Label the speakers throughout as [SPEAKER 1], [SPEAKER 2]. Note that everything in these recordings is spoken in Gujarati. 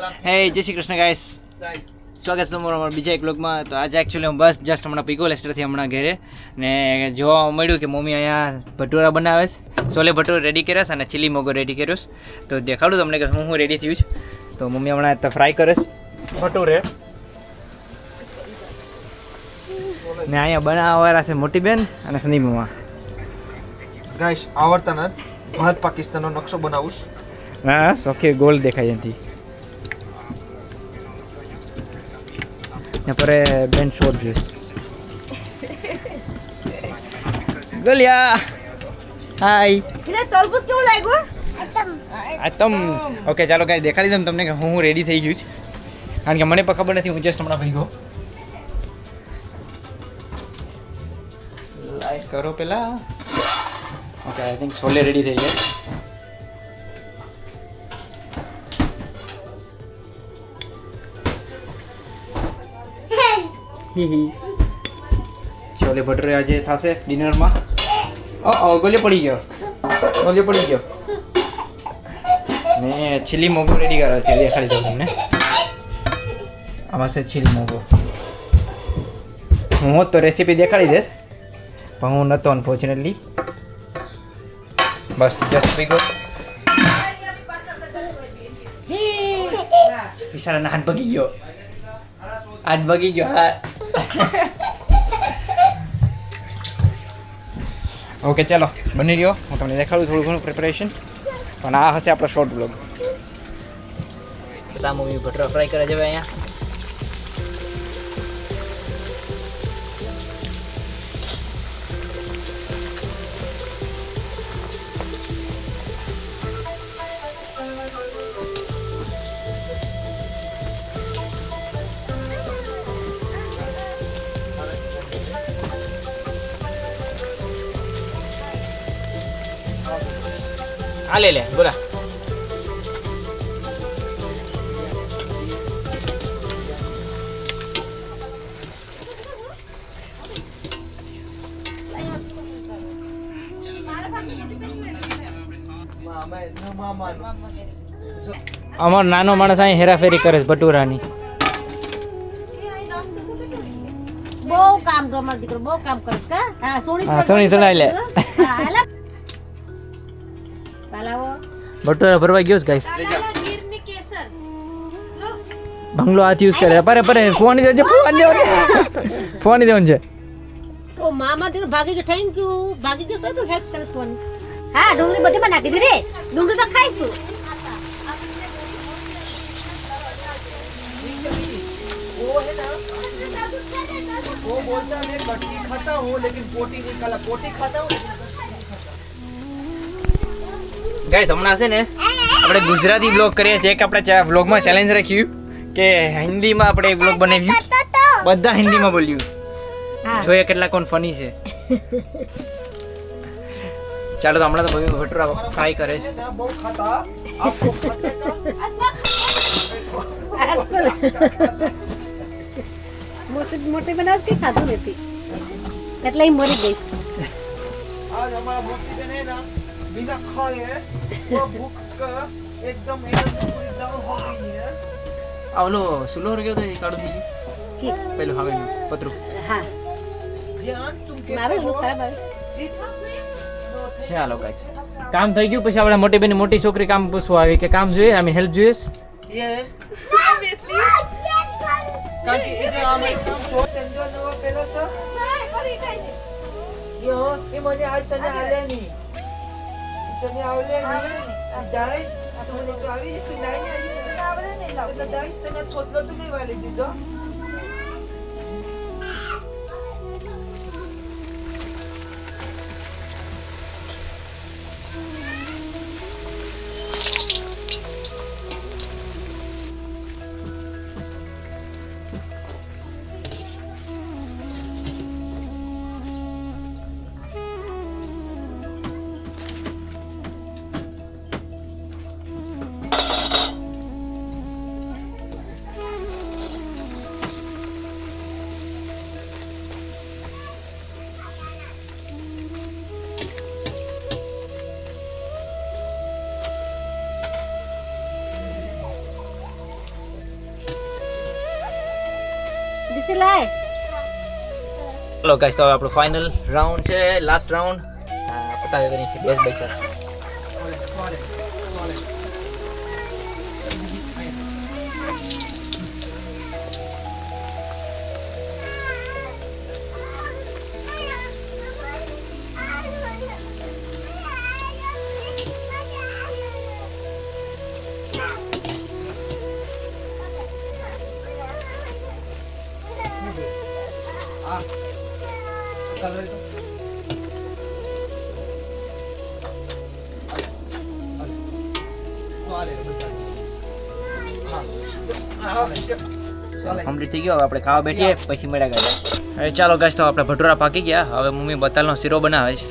[SPEAKER 1] હે જય શ્રી કૃષ્ણ ગાઈસ, સ્વાગત છે તમારું અમારા બીજા એક વ્લોગમાં. તો આજે એકચ્યુઅલી હું બસ જસ્ટ હમણાં પીકો લેસ્ટરથી હમણાં ઘરે ને જોવા મળ્યું કે મમ્મી અહીંયા ભટુરા બનાવે છે. છોલે ભટુરા રેડી કર્યા છે અને ચીલી મોગો રેડી કર્યો છે. તો દેખાડું તમને કે હું રેડી થયું છું. તો મમ્મી હમણાં ફ્રાય કરે છે ભટુરે ને અહીંયા બનાવવાળા છે મોટી બેન અને સંદીપ મામા.
[SPEAKER 2] ગાઈસ આવડતા નથી, ભારત પાકિસ્તાનનો નકશો બનાવું છું.
[SPEAKER 1] હા સોખી ગોલ દેખાય એનાથી. यहाँ पर बेन शॉर्ट जूस गलिया हाय
[SPEAKER 3] इने તરબૂચ કેવું લાગ્યું
[SPEAKER 1] આતમ. ઓકે ચાલો ગાઈસ દેખાડી દઉં તમને કે હું રેડી થઈ ગયું છું, કારણ કે મને પણ ખબર નથી. હું જસ્ટ હમણાં ભાઈ ગયો લાઈટ કરો પેલા. Okay I think chole ready થઈ ગયા. છોલે ભટુરે આજે થશે ડિનરમાં. ગોલ્યો પડી ગયો ને ચીલી મોગો રેડી કરે છે. દેખાડી દઉં તમને. આમાં છે ચીલી મોગો. હું હોત તો રેસીપી દેખાડી દેત, પણ હું નહોતો અનફોર્ચ્યુનેટલી. બસ જસ્ટ પી ગયો. બિચારાના હાથ ભગી ગયો. ઓકે ચાલો બની રહ્યો. હું તમને દેખાડું થોડું ઘણું પ્રિપરેશન, પણ આ હશે આપણો શોર્ટ બ્લોગ. બધા મૂવી ભટુરા ફ્રાય કરે જવાય અહીંયા. આ લે બોલા. અમારો નાનો માણસ અહીં હેરાફેરી કરે છે ભટુરાની.
[SPEAKER 3] બહુ કામ કરો મારો દીકરો, બહુ કામ કરે છે. હા
[SPEAKER 1] સોની સડાઈ લે. ભટુરા ભરવા ગયો છે ગાઈસ. બંગલો હાથ યુઝ કરે. પરે ફોન દેવાનું છે.
[SPEAKER 3] ઓ મામા દીકરો ભાગી ગયો. Thank you. ભાગી ગયો તો હેલ્પ કરે ફોન. હા ડુંગળી બધી માં નાખી દીધી રે. ડુંગળી તો ખાઈશ તું.
[SPEAKER 2] वो बोलता मैं बटकी खाता हूँ लेकिन पोटी नहीं खाला, पोटी खाता हूँ.
[SPEAKER 1] ગાઈસ હમણાં છે ને આપણે ગુજરાતી બ્લોગ કરીએ છીએ. એક આપણે બ્લોગમાં ચેલેન્જ રાખ્યું કે હિન્દીમાં આપણે એક બ્લોગ બનાવ્યું, બધા હિન્દીમાં બોલ્યું. જોઈએ કેટલા કોણ ફની છે. ચાલો તો હમણાં તો ભાઈ ભટુરા ફ્રાય કરે છે.
[SPEAKER 2] બહુ ખાતા આપકો ખાતે
[SPEAKER 3] મોટી બનાસ કે ખાધું નથી એટલે એ મરી ગઈ.
[SPEAKER 2] आज हमारा मोती बहन है ना बिना खाए वो भूख का एकदम एनर्जी पूरी डाउन हो गई है.
[SPEAKER 1] આ ઓલો સુલો ગયો તો એ કાઢું થઈ ગયું પેલું હવે પતરું.
[SPEAKER 3] હા
[SPEAKER 2] जान तुम
[SPEAKER 3] મારે
[SPEAKER 2] कैसे हो?
[SPEAKER 3] ખરાબ આવે.
[SPEAKER 1] ચાલો ગાઈસ કામ થઈ ગયું. પછી આપણે મોટી બેન મોટી છોકરી કામ પૂછવા આવી કે કામ જોઈએ, અમે હેલ્પ જોઈએ.
[SPEAKER 2] ये કારણ કે એ જે આમે કામ શો tenjo નવો પેલો તો યો એ મને આજ તને આલે ની તને આવલે ની દાઈસ તો મને તો આવી તું નાઈ ને આવલે નહીં લાવ તો દાઈસ તને છોટલો તો નહીં વાલી દીધો.
[SPEAKER 3] મિક્સી લાય.
[SPEAKER 1] ચલો ગાઈસ તો હવે આપણો ફાઇનલ રાઉન્ડ છે, લાસ્ટ રાઉન્ડ પતાવી દેવાની છે 2 પૈસા. કમ્પ્લીટ થઈ ગયો. હવે આપણે ખાવા બેઠીએ પછી મળ્યા ગયા. હવે ચાલો ગાઈસ તો આપણે ભટુરા પાકી ગયા. હવે મમ્મી બતાલનો શીરો બનાવે છે,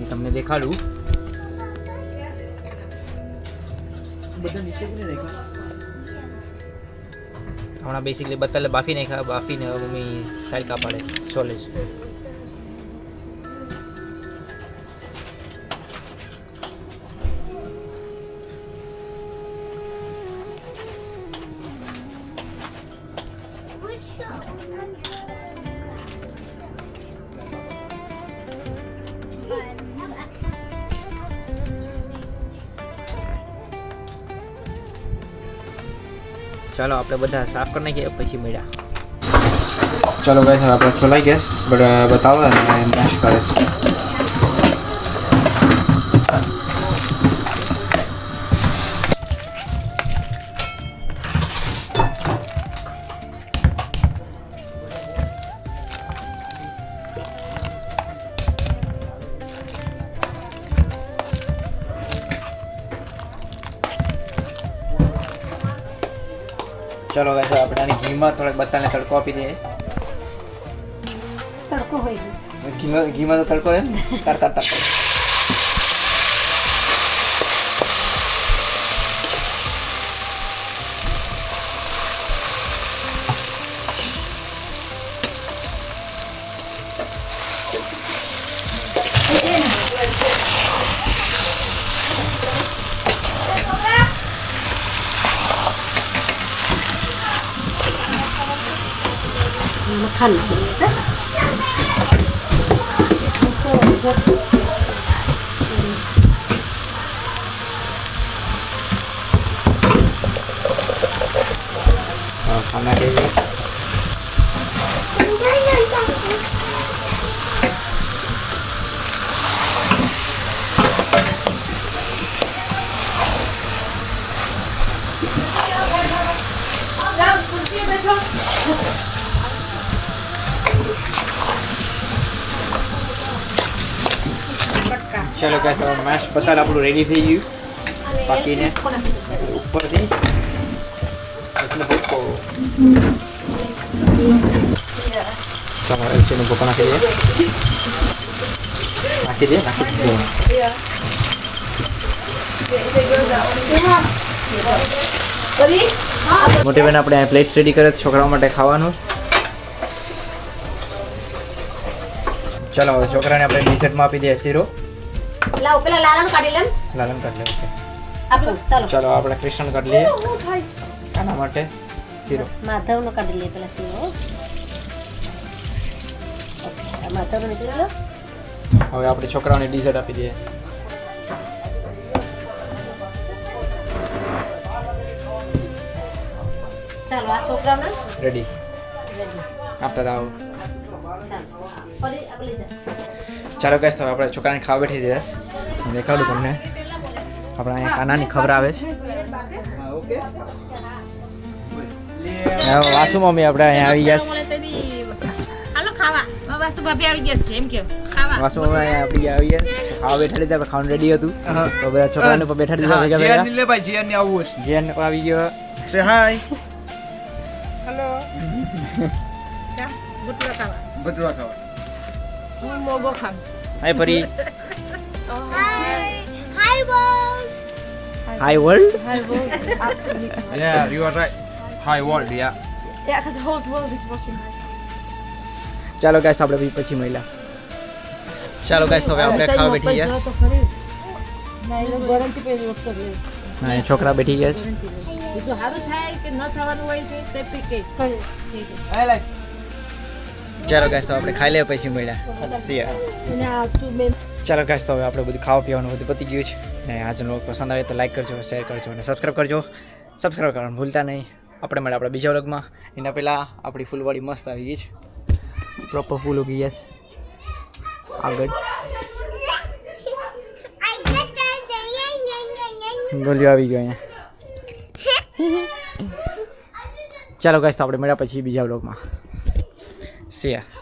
[SPEAKER 1] એ તમને દેખાડું.
[SPEAKER 2] બધા નીચે જ નહીં રાખ્યા.
[SPEAKER 1] હમણાં બેસિકલી બતાલે બાફી નાખ્યા, બાફીને હવે મમ્મી સાઈડકા પાડે છે છોલે છે. ચાલો આપણે બધા સાફ કરી નાખીએ પછી મળ્યા. ચાલો ગાઈસ હવે આપણે છોલાઈ ગેસ બતાવો અને મેશ કરે છે. ચલો ગાઈસ આપણે આની ઘીમાં થોડાક બત્તાને તડકો આપી દઈએ.
[SPEAKER 3] તડકો હોય
[SPEAKER 1] ઘીમાં તો તડકો રહે ને તરતા તરતા.
[SPEAKER 3] મખાન
[SPEAKER 1] ખાના દઈએ. ચલો ગાઈસ હવે મેશ પતાલ આપણું રેડી થઈ ગયું. પાકીને ઉપરથી इसमें भुक्को ચાલો એલચીનો ભૂકો નાખી દઈએ. મોટી બેન આપણે પ્લેટ્સ રેડી કરે છોકરાઓ માટે ખાવાનું. ચાલો હવે છોકરાને આપણે ડીઝર્ટમાં આપી દઈએ શીરો.
[SPEAKER 3] લાવ પેલા લાલન કાઢી લેમ.
[SPEAKER 1] લાલન કાઢી લે. ઓકે
[SPEAKER 3] આપણે ચાલો
[SPEAKER 1] ચાલો આપણે કૃષ્ણ કાઢી લઈએ આના માટે શીરો.
[SPEAKER 3] માધવનો કાઢી લઈએ પેલા શીરો. ઓકે માધવનો નીકળી ગયો.
[SPEAKER 1] હવે આપણે છોકરાઓને ડીઝર્ટ આપી દઈએ.
[SPEAKER 3] ચાલો આ છોકરાઓને
[SPEAKER 1] રેડી આપતા જાઓ. ચાલો ગાઈસ તો આપણે છોકરાને ખાવા બેઠી દઈએ. હું દેખાડું તમને. આપણે અહીંયા કાનાની ખબર આવે છે. વાસુ મમ્મી આપણે અહીંયા આવી ગયા છે.
[SPEAKER 4] હાલો ખાવા વાસુ ભાભી આવી ગયા છે. કેમ કેમ ખાવા
[SPEAKER 1] વાસુ મમ્મી અહીંયા આવી ગયા છે. ખાવા બેઠા લીધા ખાવાનું રેડી હતું તો બધા છોકરાને પણ બેઠા દીધા ભેગા ભેગા.
[SPEAKER 2] જીયાન લે ભાઈ જીયાન ને આવું છે.
[SPEAKER 1] જીયાન આવી ગયો.
[SPEAKER 2] સે હાય
[SPEAKER 4] હેલો જા બુટલા ખાવા
[SPEAKER 2] બટુરા ખાવા.
[SPEAKER 4] હું મોગો ખામ
[SPEAKER 1] હાય પરી.
[SPEAKER 4] Hi
[SPEAKER 1] hi world.
[SPEAKER 2] Yeah, you are right. Hi world, yeah.
[SPEAKER 4] Yeah, because the whole world is watching.
[SPEAKER 1] ચાલો ગાઈસ આપણે પછી મળ્યા. ચાલો ગાઈસ તો હવે આપણે ખાવા બેઠી ગયા. હા એ છોકરા બેઠી ગયા છે.
[SPEAKER 4] બીજું સારું થાય કે ન થવાનું હોય છે તે પીકે
[SPEAKER 2] I like
[SPEAKER 1] ચાલો ગાઈસ તો આપણે ખાઈ લઈએ પછી મળ્યા સિયા ચાલો ગાઈસ તો હવે આપણે બધું ખાવા પીવાનું બધું પતી ગયું છે ને આજનો વ્લોગ પસંદ આવે તો લાઈક કરજો શેર કરજો અને સબસ્ક્રાઈબ કરજો સબસ્ક્રાઈબ કરવાનું ભૂલતા નહીં આપણે મળે આપણા બીજા વ્લોગમાં એના પહેલાં આપણી ફૂલવાડી મસ્ત આવી ગઈ છે પ્રોપર ફૂલ ઉગી ગયા છે આગળ ગોલિયો આવી ગયો અહીંયા ચાલો ગાઈસ તો આપણે મળ્યા પછી બીજા વ્લોગમાં સિયા